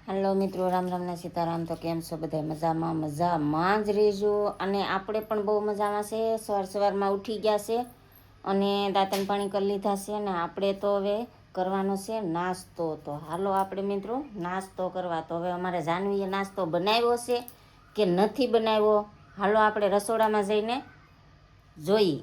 Hello મિત્રો, રામ રામ ને સીતારામ. તો કેમ છો બધા? મજામાં જ રહેજો. અને આપણે પણ બહુ મજામાં છે. સવારમાં ઉઠી ગયા છે અને દાંતણ પાણી કરી લીધા છે ને આપણે તો હવે કરવાનો છે નાસ્તો. તો હાલો આપણે મિત્રો નાસ્તો કરવા. તો હવે અમારે જાનવીએ નાસ્તો બનાવ્યો છે કે નથી બનાવ્યો, હાલો આપણે રસોડામાં જઈને જોઈએ.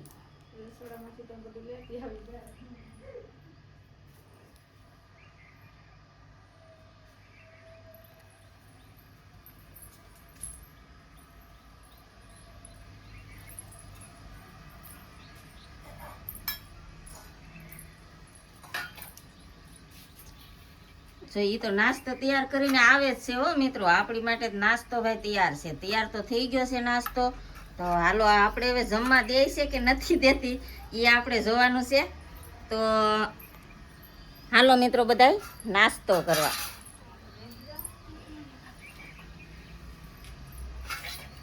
જો એ તો નાસ્તો તૈયાર કરીને આવે જ છે હો મિત્રો. આપણી માટે નાસ્તો ભાઈ તૈયાર છે. તૈયાર તો થઈ ગયો છે નાસ્તો. તો હાલો આપણે હવે જમવા દે છે કે નથી દેતી એ આપણે જોવાનું છે. તો હાલો મિત્રો બધાય નાસ્તો કરવા.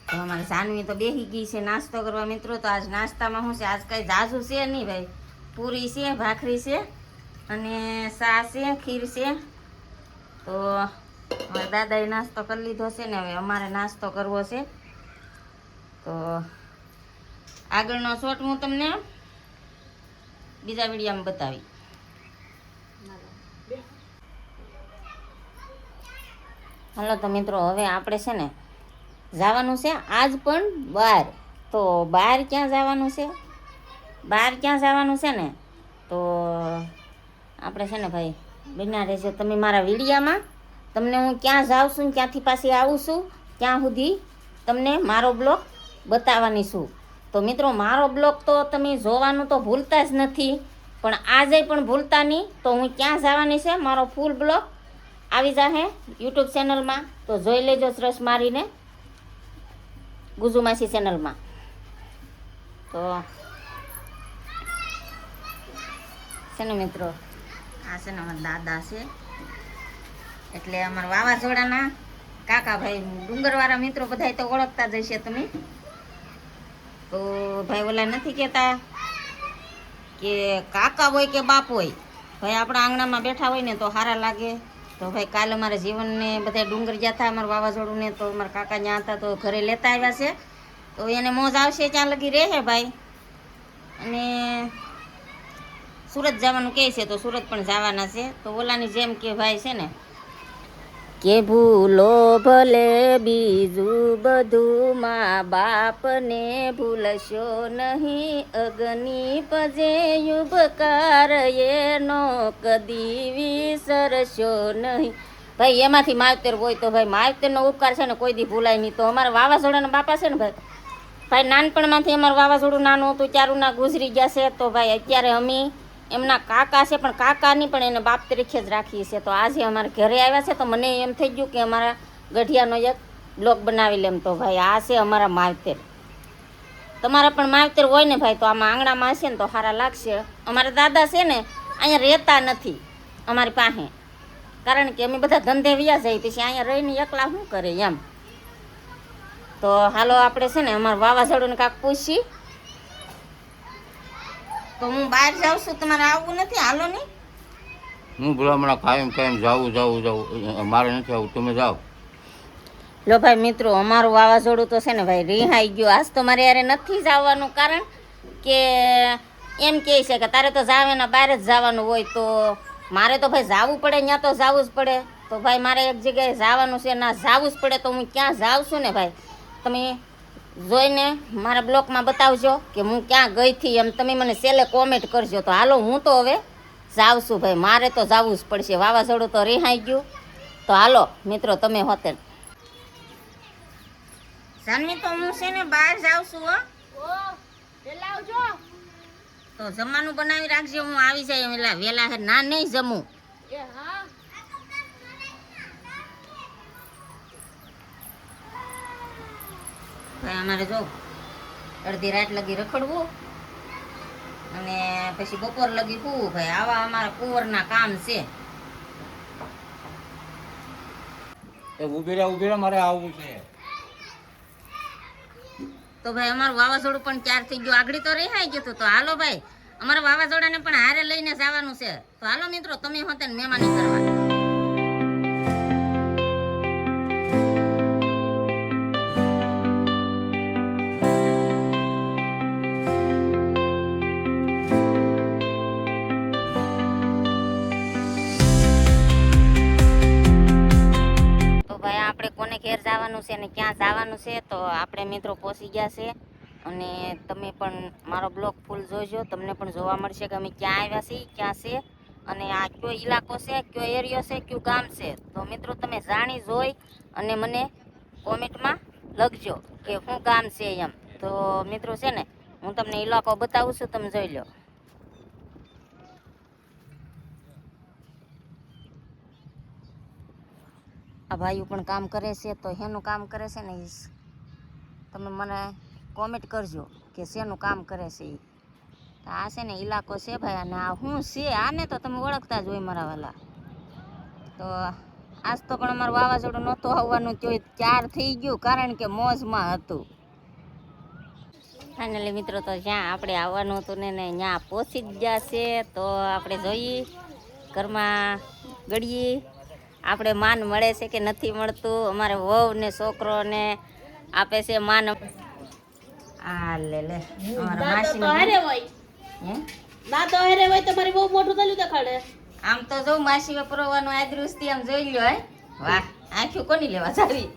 તો અમારે સાનવી તો બેસી ગઈ છે નાસ્તો કરવા મિત્રો. તો આજ નાસ્તામાં શું છે? આજ કઈ જાજુ છે નહીં ભાઈ. પૂરી છે, ભાખરી છે અને સા છે, ખીર છે. તો હવે દાદાએ નાસ્તો કરી લીધો છે ને હવે અમારે નાસ્તો કરવો છે. તો આગળનો શોટ હું તમને બીજા વિડીયોમાં બતાવી. હાલો તો મિત્રો હવે આપણે છે ને જવાનું છે આજ પણ બહાર. તો બહાર ક્યાં જવાનું છે? બહાર ક્યાં જવાનું છે ને તો આપણે છે ને ભાઈ બન્યા રહેજો તમે મારા વિડીયામાં. તમને હું ક્યાં જાઉં છું, ક્યાંથી પાછી આવું છું, ત્યાં સુધી તમને મારો બ્લોગ બતાવવાની છું. તો મિત્રો મારો બ્લોગ તો તમે જોવાનું તો ભૂલતા જ નથી, પણ આજે પણ ભૂલતા નહીં. તો હું ક્યાં જવાની છે મારો ફૂલ બ્લોગ આવી જાહે યુટ્યુબ ચેનલમાં. તો જોઈ લેજો સરસ મારીને ગુજુમાસી ચેનલમાં. તો છે ને મિત્રો આ છે ને અમારા દાદા છે, એટલે અમારા વાવાઝોડાના કાકા ભાઈ ડુંગરવાળા મિત્રો બધા તો ઓળખતા જ હશે તમે. તો ભાઈ ઓલા નથી કહેતા કે કાકા હોય કે બાપ હોય, ભાઈ આપણા આંગણામાં બેઠા હોય ને તો સારા લાગે. તો ભાઈ કાલે અમારા જીવનને બધા ડુંગર ગયા હતા અમારા વાવાઝોડું ને, તો અમારા કાકા ત્યાં હતા તો ઘરે લેતા આવ્યા છે. તો એને મોજ આવશે ત્યાં લગી રહે ભાઈ. અને સુરત જવાનું કહે છે તો સુરત પણ જવાના છે. તો ઓલાની જેમ કે ભાઈ છે ને કે ભૂલો ભલે બીજું બધું, મા બાપને ભૂલશો નહીં, અગ્નિ પજે યુબકાર એનો કદી વિસરશો નહીં. ભાઈ એમાંથી માવતર હોય તો ભાઈ માવતરનો ઉપકાર છે ને કોઈ દી ભૂલાય નહીં. તો અમારા વાવાઝોડાના બાપા છે ને ભાઈ નાનપણમાંથી અમારું વાવાઝોડું નાનું હતું ત્યારું ના ગુજરી ગયા છે. તો ભાઈ અત્યારે અમે એમના કાકા છે, પણ કાકાની પણ એને બાપ તરીકે જ રાખીએ છીએ. તો આજે અમારે ઘરે આવ્યા છે તો મને એમ થઈ ગયું કે અમારા ગઢિયાનો એક બ્લોગ બનાવી લેમ. તો ભાઈ આ છે અમારા માવતર. તમારા પણ માવતર હોય ને ભાઈ તો આમાં આંગણામાં હશે ને તો સારા લાગશે. અમારા દાદા છે ને અહીંયા રહેતા નથી અમારી પાસે, કારણ કે અમે બધા ધંધે વ્યા જઈએ પછી અહીંયા રહીને એકલા શું કરે એમ. તો હાલો આપણે છે ને અમારા વાવાઝોડુંને કાંક પૂછી. તો હું બહાર જાઉં છું, તમારે આવવું નથી? હાલો નહીં. હું ભલામણા કાયમ જાવું મારે નથી આવું, તમે જાઓ. લો ભાઈ મિત્રો અમારું વાવાઝોડું તો છે ને ભાઈ રિહાઈ ગયું. આજ તો મારે યારે નથી જવાનું, કારણ કે એમ કહે છે કે તારે તો જાવેના બહાર જ જવાનું હોય. તો મારે તો ભાઈ જવું પડે, ત્યાં તો જવું જ પડે. તો ભાઈ મારે એક જગ્યાએ જવાનું છે, ના જવું જ પડે. તો હું ક્યાં જાઉં છું ને ભાઈ તમે જોઈને મારા બ્લોગમાં બતાવજો કે હું ક્યાં ગઈ હતી એમ. તમે મને છેલ્લે કોમેન્ટ કરજો. તો હાલો હું તો હવે જાઉં છું ભાઈ, મારે તો જવું જ પડશે. વાવાઝોડું તો રિહાઈ ગયું. તો હાલો મિત્રો તમે હોતે જાનવી તો હું છે ને બહાર જાઉં છું હો. તો જમવાનું બનાવી રાખજો, હું આવી જાય વેલા. ના નહીં જમું. ભાઈ અમારે જો અડધી રાત લગી રખડવું અને પછી બપોર લગી કૂવું. ભાઈ આવા અમારા કુંવરના કામ છે. ઉભી રહે મારે આવવું છે. તો ભાઈ અમારું વાવાઝોડું પણ ત્યાર થઈ ગયું, આગળ તો રેહાઈ ગયું. તો હાલો ભાઈ અમારા વાવાઝોડાને પણ હારે લઈને જવાનું છે. તો હાલો મિત્રો તમે હોતે મહેમાની કરવા. આપણે કોને ઘેર જવાનું છે અને ક્યાં જવાનું છે તો આપણે મિત્રો પહોંચી ગયા છે અને તમે પણ મારો બ્લોગ ફૂલ જોજો, તમને પણ જોવા મળશે કે અમે ક્યાં આવ્યા છીએ, ક્યાં છે અને આ કયો ઇલાકો છે, કયો એરિયો છે, કયું ગામ છે. તો મિત્રો તમે જાણી જોઈ અને મને કોમેન્ટમાં લખજો કે શું ગામ છે એમ. તો મિત્રો છે ને હું તમને ઇલાકો બતાવું છું, તમે જોઈ લો. આ ભાઈઓ પણ કામ કરે છે, તો શેનું કામ કરે છે ને ઈ તમે મને કોમેન્ટ કરજો કે શેનું કામ કરે છે ઈ. તો આ છે ને ઇલાકો છે ભાઈ, અને આ શું છે આને તો તમે ઓળખતા જ હોય મારા વાલા. તો આજ તો પણ અમારું વાવાઝોડું નહોતું આવવાનું, ત્યાર થઈ ગયું કારણ કે મોજમાં હતું. ફાઇનલી મિત્રો તો જ્યાં આપણે આવવાનું હતું ને ત્યાં પહોંચી જ ગયા છે. તો આપણે જોઈએ ઘરમાં ગળીએ આપણે માન મળે છે કે નથી મળતું. અમારે વહુ ને છોકરો ને આપે છે માન. આ લે લે અમારા માસી આમ તો જો માસી વપરવાનું આદૃષ્ટિ આમ જોઈ લ્યો. હે વાહ, આંખ્યું કોની લેવા સારી.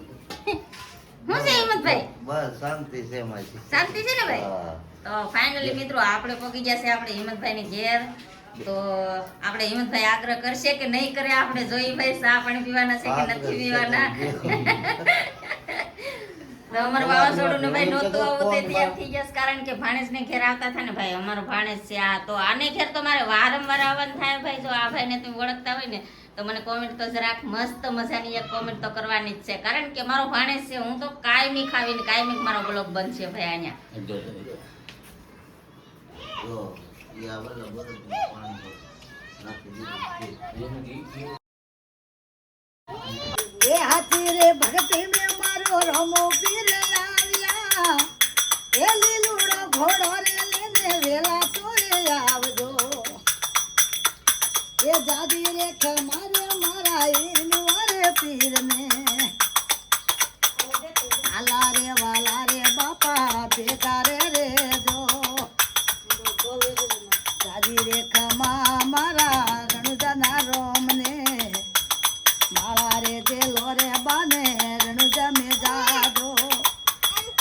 શું છે હિંમતભાઈ? બસ શાંતિ છે માસી. શાંતિ છે ને ભાઈ? તો ફાઇનલી મિત્રો આપણે પહોંચી ગયા છે આપણે હિંમતભાઈ ની ઘેર. તો આપણે હિંમતભાઈ આગ્રહ કરશે કે નહીં કરે આપણે જોઈ ભાઈ ચા પાણી પીવાના છે કે નથી પીવાના. તો અમારું વાવાઝોડું ને ભાઈ નહોતું આવું તે તૈયાર થઈ જશે કારણ કે ભાણેજ ને ઘેર આવતા થાય ને ભાઈ. અમારો ભાણેજ છે આ, તો આને ઘેર તો મારે વારંવાર આવવાનું થાય ભાઈ. જો આ ભાઈને તમે ઓળખતા હોય ને તો મને કોમેન્ટ તો જરાક મસ્ત મજાની એક કોમેન્ટ તો કરવાની જ છે કારણ કે મારો ભાણેજ છે. હું તો કાયમી ખાવીને કાયમી મારો બ્લોગ બનશે ભાઈ અહીંયા. એ હાથી રે ભગતે મે મારો રમો પીર આવ્યા, એ લીલુડો ઘોડો રે લેને વેલા તોય આવજો. એ જાદી રે ખમારે મારા એનું રે પીર ને, આલા રે વાલા રે બાપા ભેગા રે જો. જાદી રે ખમા મારા રણુજાના રોમ ને, માળા રે દેલો રે બાને રણુજા મે જાજો.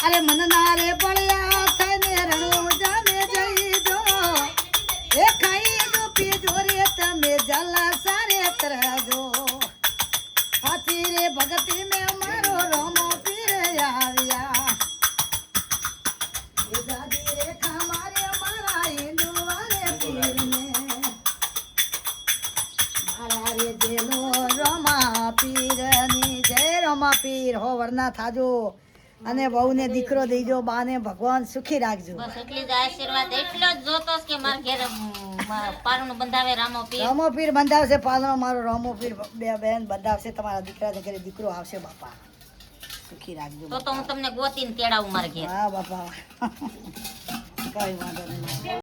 અરે મનના રે બળ્યા થઈને રણુજા મે જઈજો. એ ખાઈ જો પીજો રે તમે જલા સારે કરજો. હાથી રે ભગતી મે મારો રોમો પીર આવ્યા, એ દાદી રે ખમારે મારા હિંદુવા રે પીર ને, મારા રે દેલો રોમા પીર ની જય. રોમા પીર હો વરના થાજો અને વહુ ને દીકરો દેજો, બા ને ભગવાન સુખી રાખજો. બસ એટલી જ આશીર્વાદ એટલો જ જોતો કે મારા ઘેર પારણું બંધાવે રામો પીર. રોમો પીર બંધાવશે પાલનો મારો રોમો પીર બે બેન બંધાવશે. તમારા દીકરા ને ઘરે દીકરો આવશે બાપા, સુખી રાખજો. તો હું તમને ગોતીને તેડાવું મારા ઘેર. હા બાપા કઈ વાંધો નહીં.